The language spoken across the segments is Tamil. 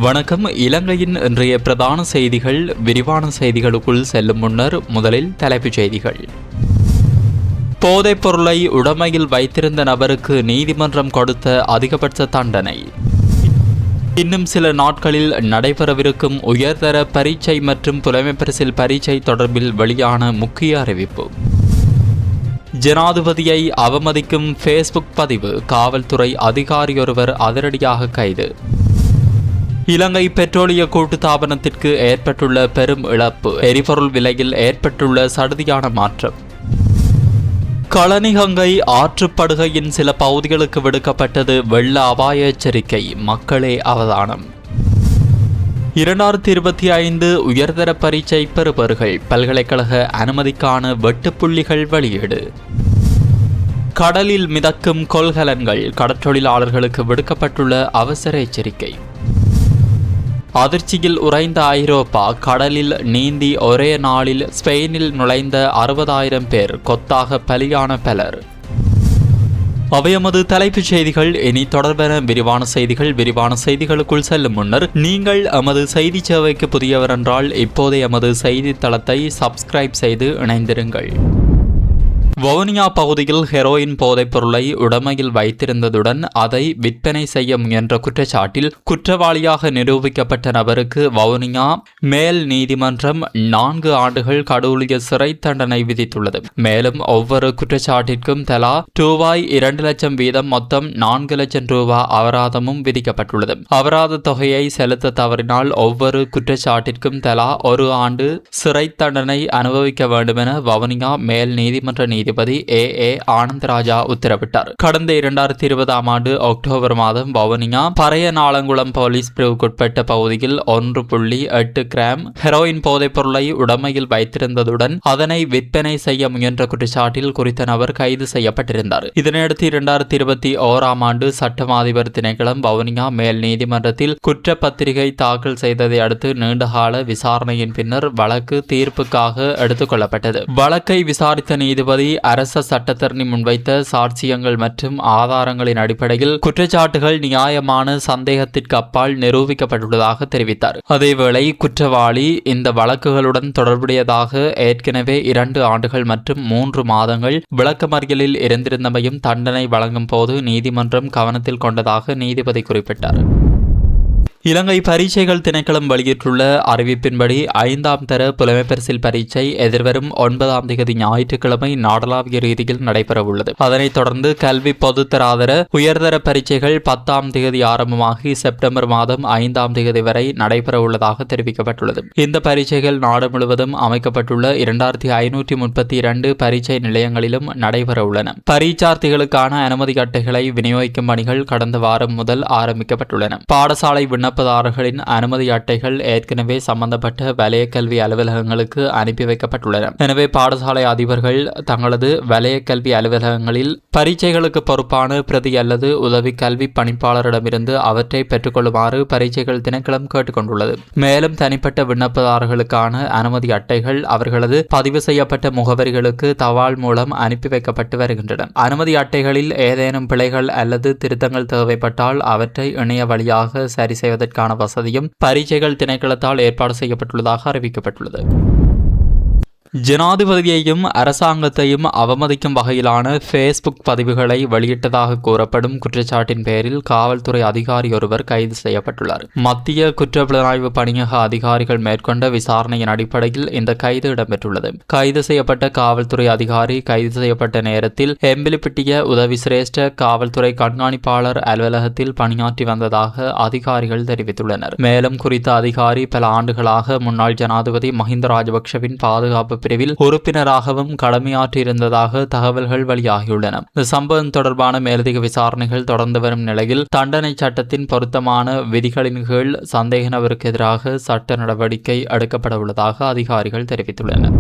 வணக்கம். இலங்கையின் இன்றைய பிரதான செய்திகள். விரிவான செய்திகளுக்குள் செல்லும் முன்னர் முதலில் தலைப்புச் செய்திகள். போதைப் பொருளை உடைமையில் வைத்திருந்த நபருக்கு நீதிமன்றம் கொடுத்த அதிகபட்ச தண்டனை. இன்னும் சில நாட்களில் நடைபெறவிருக்கும் உயர்தர பரீட்சை மற்றும் புலமைப்பரிசில் பரீட்சை தொடர்பில் வெளியான முக்கிய அறிவிப்பு. ஜனாதிபதியை அவமதிக்கும் ஃபேஸ்புக் பதிவு. காவல்துறை அதிகாரியொருவர் அதிரடியாக கைது. இலங்கை பெட்ரோலிய கூட்டுத்தாபனத்திற்கு ஏற்பட்டுள்ள பெரும் இழப்பு. எரிபொருள் விலையில் ஏற்பட்டுள்ள சடுதியான மாற்றம். களனிகங்கை ஆற்றுப்படுகையின் சில பகுதிகளுக்கு விடுக்கப்பட்டது வெள்ள அபாய எச்சரிக்கை. மக்களே அவதானம். 2025 உயர்தர பரீட்சை பெறுபவர்கள் பல்கலைக்கழக அனுமதிக்கான வெட்டுப்புள்ளிகள் வெளியீடு. கடலில் மிதக்கும் கொள்கலன்கள். கடற்றொழிலாளர்களுக்கு விடுக்கப்பட்டுள்ள அவசர எச்சரிக்கை. அதிர்ச்சியில் உறைந்த ஐரோப்பா. கடலில் நீந்தி ஒரே நாளில் ஸ்பெயினில் நுழைந்த 60,000 பேர். கொத்தாக பலியான பலர். அவை எமது தலைப்புச் செய்திகள். இனி தொடர்பான விரிவான செய்திகளுக்குள் செல்லும் முன்னர் நீங்கள் எமது செய்தி சேவைக்கு புதியவர் என்றால் இப்போதே எமது செய்தி தளத்தை சப்ஸ்கிரைப் செய்து இணைந்திருங்கள். வவுனியா பகுதியில் ஹெரோயின் போதைப் பொருளை உடைமையில் வைத்திருந்ததுடன் அதை விற்பனை செய்ய முயன்ற குற்றச்சாட்டில் குற்றவாளியாக நிரூபிக்கப்பட்ட நபருக்கு வவுனியா மேல் நீதிமன்றம் 4 ஆண்டுகள் கடூழிய சிறை தண்டனை விதித்துள்ளது. மேலும் ஒவ்வொரு குற்றச்சாட்டிற்கும் தலா ரூபாய் 2 லட்சம் வீதம் மொத்தம் 4 லட்சம் ரூபாய் அபராதமும் விதிக்கப்பட்டுள்ளது. அபராத தொகையை செலுத்த தவறினால் ஒவ்வொரு குற்றச்சாட்டிற்கும் தலா 1 ஆண்டு சிறை தண்டனை அனுபவிக்க வேண்டும் என வவுனியா மேல் நீதிமன்ற நீதிபதி ஏ ஆனந்தராஜா உத்தரவிட்டார். கடந்த 2020 ஆண்டு அக்டோபர் மாதம் வவுனியா பறையநாளங்குளம் போலீஸ் பிரிவுக்குட்பட்ட பகுதியில் 1.8 கிராம் ஹெரோயின் போதைப் பொருளை உடைமையில் வைத்திருந்ததுடன் அதனை விற்பனை செய்ய முயன்ற குற்றச்சாட்டில் குறித்த நபர் கைது செய்யப்பட்டிருந்தார். இதனையடுத்து 2021 ஆண்டு சட்டம் அதிபர் திணைக்களம் வவுனியா மேல் நீதிமன்றத்தில் குற்றப்பத்திரிகை தாக்கல் செய்ததை அடுத்து நீண்டகால விசாரணையின் பின்னர் வழக்கு தீர்ப்புக்காக எடுத்துக் கொள்ளப்பட்டது. வழக்கை விசாரித்த நீதிபதி அரச சட்டத்தரணி முன்வைத்த சாட்சியங்கள் மற்றும் ஆதாரங்களின் அடிப்படையில் குற்றச்சாட்டுகள் நியாயமான சந்தேகத்திற்கு அப்பால் நிரூபிக்கப்பட்டுள்ளதாக தெரிவித்தார். அதேவேளை குற்றவாளி இந்த வழக்குகளுடன் தொடர்புடையதாக ஏற்கனவே 2 ஆண்டுகள் மற்றும் 3 மாதங்கள் விளக்கமறியலில் இருந்திருந்தமையும் தண்டனை வழங்கும் போது நீதிமன்றம் கவனத்தில் கொண்டதாக நீதிபதி குறிப்பிட்டார். இலங்கை பரீட்சைகள் திணைக்களம் வெளியிட்டுள்ள அறிவிப்பின்படி 5ஆம் தர புலமைப்பரிசில் பரீட்சை எதிர்வரும் 9ஆம் தேதி ஞாயிற்றுக்கிழமை நாடளாவிய ரீதியில் நடைபெறவுள்ளது. அதனைத் தொடர்ந்து கல்வி பொதுத்தராதர உயர்தர பரீட்சைகள் 10ஆம் தேதி ஆரம்பமாகி செப்டம்பர் மாதம் 5ஆம் தேதி வரை நடைபெறவுள்ளதாக தெரிவிக்கப்பட்டுள்ளது. இந்த பரீட்சைகள் நாடு முழுவதும் அமைக்கப்பட்டுள்ள 2532 பரீட்சை நிலையங்களிலும் நடைபெறவுள்ளன. பரீட்சார்த்திகளுக்கான அனுமதி அட்டைகளை விநியோகிக்கும் பணிகள் கடந்த வாரம் முதல் ஆரம்பிக்கப்பட்டுள்ளன. பாடசாலை விண்ணப்பதாரர்களின் அனுமதி அட்டைகள் ஏற்கனவே சம்பந்தப்பட்ட வலய கல்வி அலுவலகங்களுக்கு அனுப்பி வைக்கப்பட்டுள்ளன. எனவே பாடசாலை அதிபர்கள் தங்களது வலய கல்வி அலுவலகங்களில் பரீட்சைகளுக்கு பொறுப்பான பிரதி அல்லது உதவி கல்வி பணிப்பாளரிடமிருந்து அவற்றை பெற்றுக்கொள்ளுமாறு பரீட்சைகள் திணைக்களம் கேட்டுக்கொண்டுள்ளது. மேலும் தனிப்பட்ட விண்ணப்பதாரர்களுக்கான அனுமதி அட்டைகள் அவர்களது பதிவு செய்யப்பட்ட முகவரிகளுக்கு தபால் மூலம் அனுப்பி வைக்கப்பட்டு வருகின்றன. அனுமதி அட்டைகளில் ஏதேனும் பிழைகள் அல்லது திருத்தங்கள் தேவைப்பட்டால் அவற்றை இணைய வழியாக சரி செய்வதற்கான வசதியும் பரீட்சைகள் திணைக்களத்தால் ஏற்பாடு செய்யப்பட்டுள்ளதாக அறிவிக்கப்பட்டுள்ளது. ஜனாதிபதியையும் அரசாங்கத்தையும் அவமதிக்கும் வகையிலான ஃபேஸ்புக் பதிவுகளை வெளியிட்டதாக கூறப்படும் குற்றச்சாட்டின் பேரில் காவல்துறை அதிகாரி ஒருவர் கைது செய்யப்பட்டுள்ளார். மத்திய குற்றப்புலனாய்வு பணியக அதிகாரிகள் மேற்கொண்ட விசாரணையின் அடிப்படையில் இந்த கைது இடம்பெற்றுள்ளது. கைது செய்யப்பட்ட காவல்துறை அதிகாரி கைது செய்யப்பட்ட நேரத்தில் எம்பிலிப்பிட்டிய உதவி சிரேஷ்ட காவல்துறை கண்காணிப்பாளர் அலுவலகத்தில் பணியாற்றி வந்ததாக அதிகாரிகள் தெரிவித்துள்ளனர். மேலும் குறித்த அதிகாரி பல ஆண்டுகளாக முன்னாள் ஜனாதிபதி மஹிந்த ராஜபக்ஷவின் பாதுகாப்பு பிரிவில் உறுப்பினராகவும் கடமையாற்றியிருந்ததாக தகவல்கள் வெளியாகியுள்ளன. இந்த சம்பவம் தொடர்பான மேலதிக விசாரணைகள் தொடர்ந்து வரும் நிலையில் தண்டனை சட்டத்தின் பொருத்தமான விதிகளின் கீழ் சந்தேக நபருக்கு எதிராக சட்ட நடவடிக்கை எடுக்கப்பட உள்ளதாக அதிகாரிகள் தெரிவித்துள்ளனர்.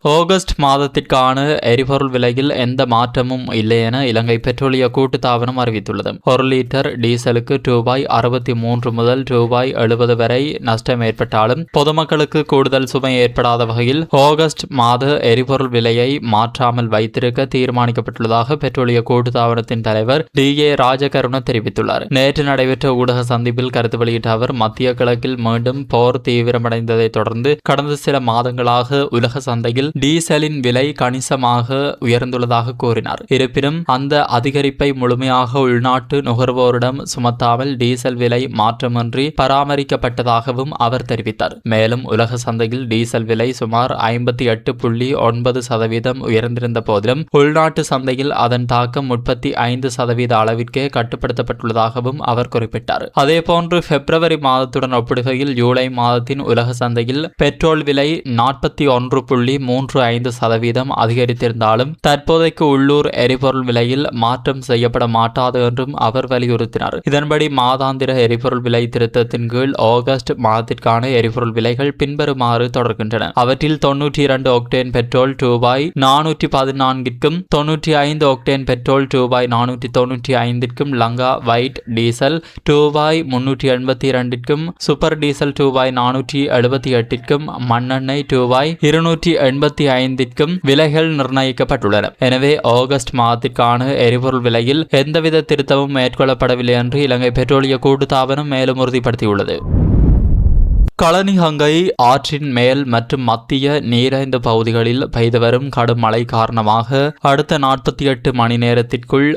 ஆகஸ்ட் மாதத்திற்கான எரிபொருள் விலையில் எந்த மாற்றமும் இல்லை என இலங்கை பெட்ரோலிய கூட்டுத்தாபனம் அறிவித்துள்ளது. 1 லிட்டர் டீசலுக்கு ரூபாய் 63 முதல் ரூபாய் 70 வரை நஷ்டம் ஏற்பட்டாலும் பொதுமக்களுக்கு கூடுதல் சுமை ஏற்படாத வகையில் ஆகஸ்ட் மாத எரிபொருள் விலையை மாற்றாமல் வைத்திருக்க தீர்மானிக்கப்பட்டுள்ளதாக பெட்ரோலிய கூட்டுத்தாபனத்தின் தலைவர் DA ராஜகருண தெரிவித்துள்ளார். நேற்று நடைபெற்ற ஊடக சந்திப்பில் கருத்து வெளியிட்ட அவர், மத்திய கிழக்கில் மீண்டும் போர் தீவிரமடைந்ததை தொடர்ந்து கடந்த சில மாதங்களாக உலக சந்தையில் டீசலின் விலை கணிசமாக உயர்ந்துள்ளதாக கூறினார். இருப்பினும் அந்த அதிகரிப்பை முழுமையாக உள்நாட்டு நுகர்வோரிடம் சுமத்தாமல் டீசல் விலை மாற்றமின்றி பராமரிக்கப்பட்டதாகவும் அவர் தெரிவித்தார். மேலும் உலக சந்தையில் டீசல் விலை சுமார் 58.9% உயர்ந்திருந்த போதிலும் உள்நாட்டு சந்தையில் அதன் தாக்கம் 35% அளவிற்கே கட்டுப்படுத்தப்பட்டுள்ளதாகவும் அவர் குறிப்பிட்டார். அதேபோன்று பிப்ரவரி மாதத்துடன் ஒப்பிடுகையில் ஜூலை மாதத்தின் உலக சந்தையில் பெட்ரோல் விலை 41.35% அதிகரித்திருந்தாலும் தற்போதைக்கு உள்ளூர் எரிபொருள் விலையில் மாற்றம் செய்யப்பட மாட்டாது என்றும் அவர் வலியுறுத்தினார். இதன்படி மாதாந்திர எரிபொருள் விலை திருத்தத்தின் கீழ் ஆகஸ்ட் மாதத்திற்கான எரிபொருள் விலைகள் பின்வருமாறு தொடர்கின்றன. அவற்றில் 92 ஒக்டேன் பெட்ரோல் ரூபாய் 414க்கும் 95 ஒக்டேன் பெட்ரோல் ரூபாய் 495க்கும் லங்கா வைட் டீசல் ரூபாய் 382க்கும் சூப்பர் டீசல் ரூபாய் 478க்கும் மண்ணெண்ணெய் ரூபாய் 285க்கும் விலைகள் நிர்ணயிக்கப்பட்டுள்ளன. எனவே ஆகஸ்ட் மாதத்திற்கான எரிபொருள் விலையில் எந்தவித திருத்தமும் மேற்கொள்ளப்படவில்லை என்று இலங்கை பெட்ரோலிய கூட்டுத்தாபனம் மேலும் உறுதிப்படுத்தியுள்ளது. களனிஹங்கை ஆற்றின் மேல் மற்றும் மத்திய நீரைந்த பகுதிகளில் பெய்து வரும் கடும் மழை காரணமாக அடுத்த 48 மணி நேரத்திற்குள்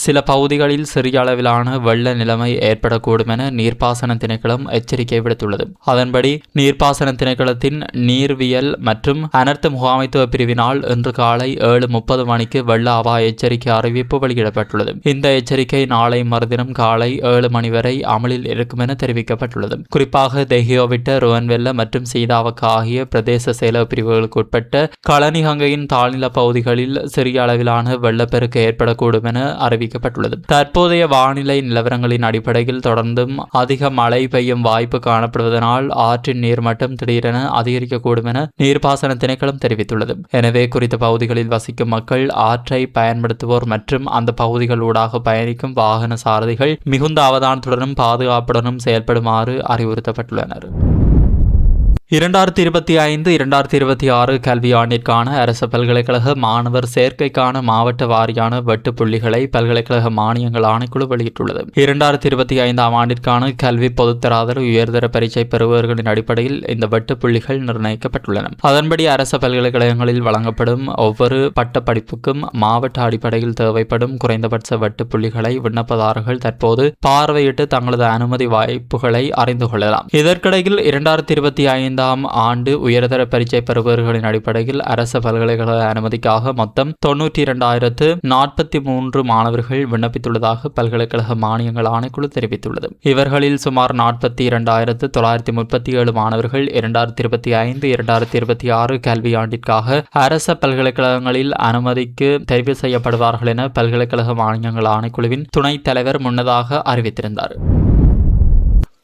சில பகுதிகளில் சிறிய அளவிலான வெள்ள நிலைமை ஏற்படக்கூடும் என நீர்ப்பாசன திணைக்களம் எச்சரிக்கை விடுத்துள்ளது. அதன்படி நீர்ப்பாசன திணைக்களத்தின் நீர்வியல் மற்றும் அனர்த்த முகாமைத்துவ பிரிவினால் இன்று காலை 7:30 மணிக்கு வெள்ள அபாய எச்சரிக்கை அறிவிப்பு வெளியிடப்பட்டுள்ளது. இந்த எச்சரிக்கை நாளை மறுதினம் காலை 7 மணி வரை அமலில் இருக்கும் என தெரிவிக்கப்பட்டுள்ளது. குறிப்பாக தெஹியோவிட்ட, ருவன்வெல்ல மற்றும் சீதாவக்க ஆகிய பிரதேச செயலக பிரிவுகளுக்கு உட்பட்ட களனிஹங்கையின் தாழ்நில பகுதிகளில் சிறிய அளவிலான வெள்ளப்பெருக்கு ஏற்படக்கூடும் என அறிவிக்கப்பட்டுள்ளது. தற்போதைய வானிலை நிலவரங்களின் அடிப்படையில் தொடர்ந்தும் அதிக மழை பெய்யும் வாய்ப்பு காணப்படுவதனால் ஆற்றின் நீர்மட்டம் திடீரென அதிகரிக்கக்கூடும் என நீர்ப்பாசன திணைக்களம் தெரிவித்துள்ளது. எனவே குறித்த பகுதிகளில் வசிக்கும் மக்கள், ஆற்றை பயன்படுத்துவோர் மற்றும் அந்த பகுதிகள் ஊடாக பயணிக்கும் வாகன சாரதிகள் மிகுந்த அவதானத்துடனும் பாதுகாப்புடனும் செயல்படுமாறு அறிவுறுத்தப்பட்டுள்ளனர். 2025-2026 கல்வியாண்டிற்கான அரசு பல்கலைக்கழக மாணவர் சேர்க்கைக்கான மாவட்ட வாரியான வெட்டுப்புள்ளிகளை பல்கலைக்கழக மானியங்கள் ஆணைக்குழு வெளியிட்டுள்ளது. 2025 ஆண்டிற்கான கல்வி பொதுத்தராதர உயர்தர பரீட்சை பெறுபவர்களின் அடிப்படையில் இந்த வெட்டுப்புள்ளிகள் நிர்ணயிக்கப்பட்டுள்ளன. அதன்படி அரசு பல்கலைக்கழகங்களில் வழங்கப்படும் ஒவ்வொரு பட்ட படிப்புக்கும் மாவட்ட அடிப்படையில் தேவைப்படும் குறைந்தபட்ச வெட்டுப்புள்ளிகளை விண்ணப்பதாரர்கள் தற்போது பார்வையிட்டு தங்களது அனுமதி வாய்ப்புகளை அறிந்து கொள்ளலாம். இதற்கிடையில் 2025 ஆண்டு உயர்தர பரீட்சை பெறுபவர்களின் அடிப்படையில் அரசு பல்கலைக்கழக அனுமதிக்காக மொத்தம் 92,043 மாணவர்கள் விண்ணப்பித்துள்ளதாக பல்கலைக்கழக மானியங்கள் ஆணைக்குழு தெரிவித்துள்ளது. இவர்களில் சுமார் 42,937 மாணவர்கள் 2025-2026 கல்வியாண்டிற்காக அரசு பல்கலைக்கழகங்களில் அனுமதிக்கு தெரிவு செய்யப்படுவார்கள் என பல்கலைக்கழக மானியங்கள் ஆணைக்குழுவின் துணைத் தலைவர் முன்னதாக அறிவித்திருந்தார்.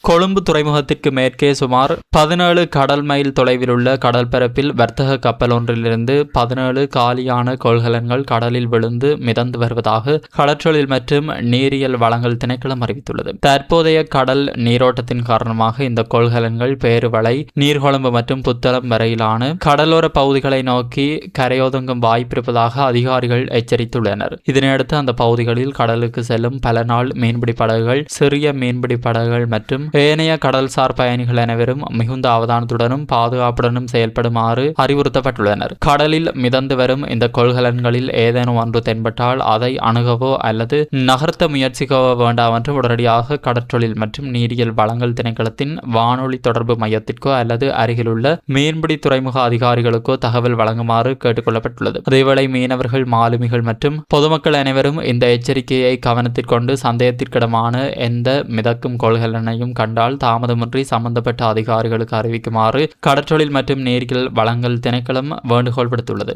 கொழும்பு துறைமுகத்திற்கு மேற்கே சுமார் 17 கடல் மைல் தொலைவில் உள்ள கடல் பரப்பில் வர்த்தக கப்பல் ஒன்றிலிருந்து 17 காலியான கொள்கலன்கள் கடலில் விழுந்து மிதந்து வருவதாக கடற்றொழில் மற்றும் நீரியல் வளங்கள் திணைக்களம் அறிவித்துள்ளது. தற்போதைய கடல் நீரோட்டத்தின் காரணமாக இந்த கொள்கலன்கள் பேருவளை, நீர்கொழும்பு மற்றும் புத்தளம் வரையிலான கடலோர பகுதிகளை நோக்கி கரையொதுங்கும் வாய்ப்பிருப்பதாக அதிகாரிகள் எச்சரித்துள்ளனர். இதனையடுத்து அந்த பகுதிகளில் கடலுக்கு செல்லும் பல நாள் மீன்பிடி படகுகள், சிறிய மீன்பிடி படகுகள் மற்றும் ஏனைய கடல்சார் பயணிகள் அனைவரும் மிகுந்த அவதானத்துடனும் பாதுகாப்புடனும் செயல்படுமாறு அறிவுறுத்தப்பட்டுள்ளனர். கடலில் மிதந்து வரும் இந்த கொள்கலன்களில் ஏதேனும் ஒன்று தென்பட்டால் அதை அணுகவோ அல்லது நகர்த்த முயற்சிக்கவோ வேண்டாம் என்று உடனடியாக கடற்றொழில் மற்றும் நீரியல் வளங்கள் திணைக்களத்தின் வானொலி தொடர்பு மையத்திற்கோ அல்லது அருகிலுள்ள மீன்பிடி துறைமுக அதிகாரிகளுக்கோ தகவல் வழங்குமாறு கேட்டுக்கொள்ளப்பட்டுள்ளது. அதேவேளை மீனவர்கள், மாலுமிகள் மற்றும் பொதுமக்கள் அனைவரும் இந்த எச்சரிக்கையை கவனத்திற்கொண்டு சந்தேகத்திற்கிடமான எந்த மிதக்கும் கொள்கலனையும் கண்டால் தாமதமின்றி சம்பந்தப்பட்ட அதிகாரிகளுக்கு அறிவிக்குமாறு கடற்றொழில் மற்றும் நீரியல் வளங்கள் திணைக்களம் வேண்டுகோள் விடுத்துள்ளது.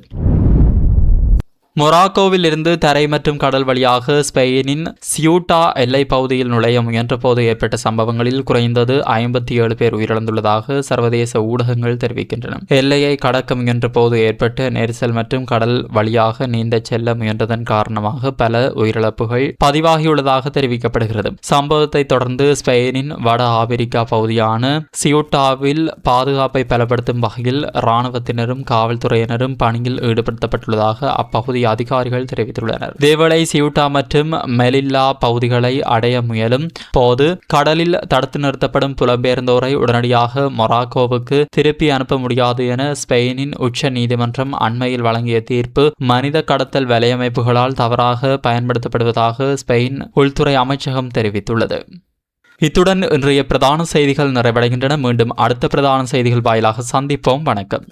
மொராக்கோவில் இருந்து தரை மற்றும் கடல் வழியாக ஸ்பெயினின் சியூட்டா எல்லைப் பகுதியில் நுழைய முயன்ற போது ஏற்பட்ட சம்பவங்களில் குறைந்தது 57 பேர் உயிரிழந்துள்ளதாக சர்வதேச ஊடகங்கள் தெரிவிக்கின்றன. எல்லையை கடக்க முயன்ற போது ஏற்பட்ட நெரிசல் மற்றும் கடல் வழியாக நீந்த செல்ல முயன்றதன் காரணமாக பல உயிரிழப்புகள் பதிவாகியுள்ளதாக தெரிவிக்கப்படுகிறது. சம்பவத்தை தொடர்ந்து ஸ்பெயினின் வட ஆப்பிரிக்கா பகுதியான சியூட்டாவில் பாதுகாப்பை பலப்படுத்தும் வகையில் இராணுவத்தினரும் காவல்துறையினரும் பணியில் ஈடுபடுத்தப்பட்டுள்ளதாக அப்பகுதி அதிகாரிகள் தெரிவித்துள்ளனர். தேவலை சியூட்டா மற்றும் மெலில்லா பகுதிகளை அடைய முயலும் போது கடலில் தடுத்து நிறுத்தப்படும் புலம்பெயர்ந்தோரை உடனடியாக மொராக்கோவுக்கு திருப்பி அனுப்ப முடியாது என ஸ்பெயினின் உச்ச நீதிமன்றம் அண்மையில் வழங்கிய தீர்ப்பு மனித கடத்தல் வலையமைப்புகளால் தவறாக பயன்படுத்தப்படுவதாக ஸ்பெயின் உள்துறை அமைச்சகம் தெரிவித்துள்ளது. இத்துடன் இன்றைய பிரதான செய்திகள் நிறைவடைகின்றன. மீண்டும் அடுத்த பிரதான செய்திகள் வாயிலாக சந்திப்போம். வணக்கம்.